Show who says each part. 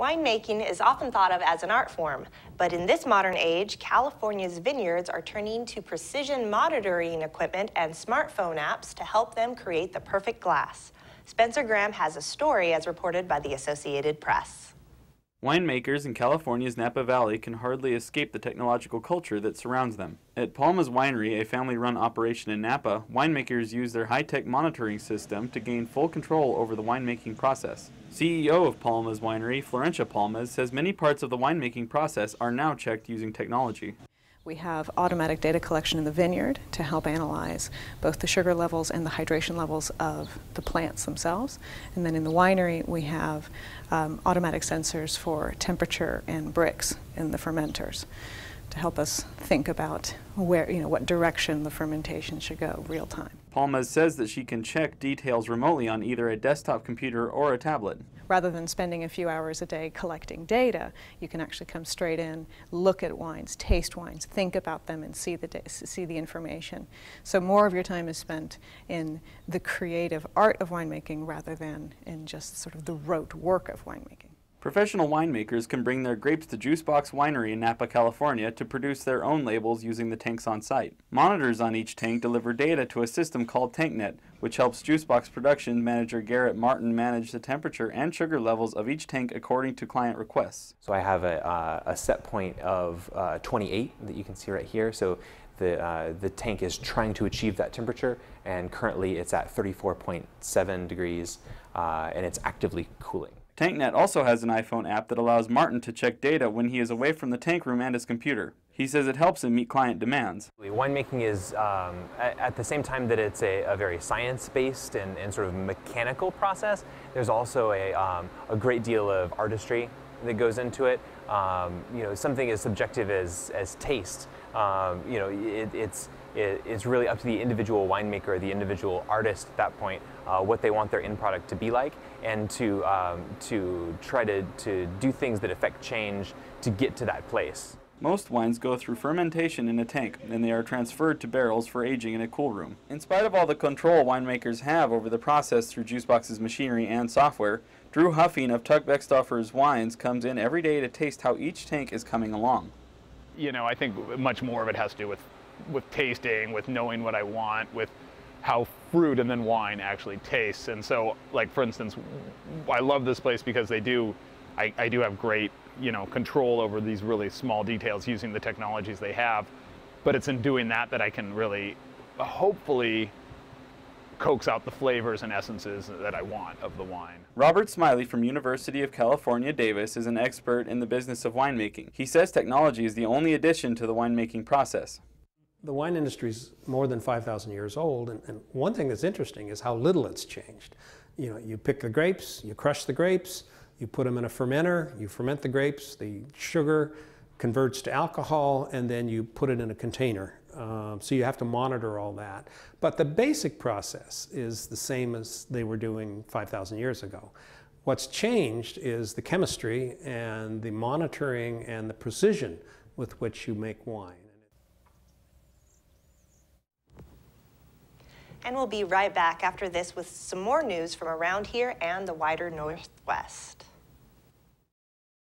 Speaker 1: Winemaking is often thought of as an art form, but in this modern age, California's vineyards are turning to precision monitoring equipment and smartphone apps to help them create the perfect glass. Spencer Graham has a story as reported by the Associated Press.
Speaker 2: Winemakers in California's Napa Valley can hardly escape the technological culture that surrounds them. At Palma's Winery, a family-run operation in Napa, winemakers use their high-tech monitoring system to gain full control over the winemaking process. CEO of Palma's Winery, Florencia Palmas, says many parts of the winemaking process are now checked using technology.
Speaker 3: We have automatic data collection in the vineyard to help analyze both the sugar levels and the hydration levels of the plants themselves. And then in the winery, we have automatic sensors for temperature and bricks in the fermenters to help us think about where, what direction the fermentation should go real time.
Speaker 2: Palmas says that she can check details remotely on either a desktop computer or a tablet.
Speaker 3: Rather than spending a few hours a day collecting data, you can actually come straight in, look at wines, taste wines, think about them, and see the information. So more of your time is spent in the creative art of winemaking rather than in just sort of the rote work of winemaking.
Speaker 2: Professional winemakers can bring their grapes to Juicebox Winery in Napa, California to produce their own labels using the tanks on site. Monitors on each tank deliver data to a system called TankNet, which helps Juicebox production manager Garrett Martin manage the temperature and sugar levels of each tank according to client requests.
Speaker 4: So I have a set point of 28 that you can see right here. So the tank is trying to achieve that temperature, and currently it's at 34.7 degrees and it's actively cooling.
Speaker 2: TankNet also has an iPhone app that allows Martin to check data when he is away from the tank room and his computer. He says it helps him meet client demands.
Speaker 4: Winemaking is, at the same time that it's a very science-based and sort of mechanical process, there's also a great deal of artistry that goes into it. Something as subjective as taste. It's really up to the individual winemaker or the individual artist at that point what they want their end product to be like, and to try to do things that affect change to get to that place.
Speaker 2: Most wines go through fermentation in a tank, and they are transferred to barrels for aging in a cool room. In spite of all the control winemakers have over the process through Juicebox's machinery and software, Drew Huffing of Tuck Beckstoffer's Wines comes in every day to taste how each tank is coming along.
Speaker 5: I think much more of it has to do with tasting, with knowing what I want, with how fruit and then wine actually tastes. And so, like, for instance, I love this place because I do have great control over these really small details using the technologies they have, but it's in doing that I can really hopefully coax out the flavors and essences that I want of the wine.
Speaker 2: Robert Smiley from University of California, Davis is an expert in the business of winemaking. He says technology is the only addition to the winemaking process.
Speaker 6: The wine industry is more than 5,000 years old, and one thing that's interesting is how little it's changed. You pick the grapes, you crush the grapes, you put them in a fermenter, you ferment the grapes, the sugar converts to alcohol, and then you put it in a container. So you have to monitor all that. But the basic process is the same as they were doing 5,000 years ago. What's changed is the chemistry and the monitoring and the precision with which you make wine.
Speaker 1: And we'll be right back after this with some more news from around here and the wider Northwest.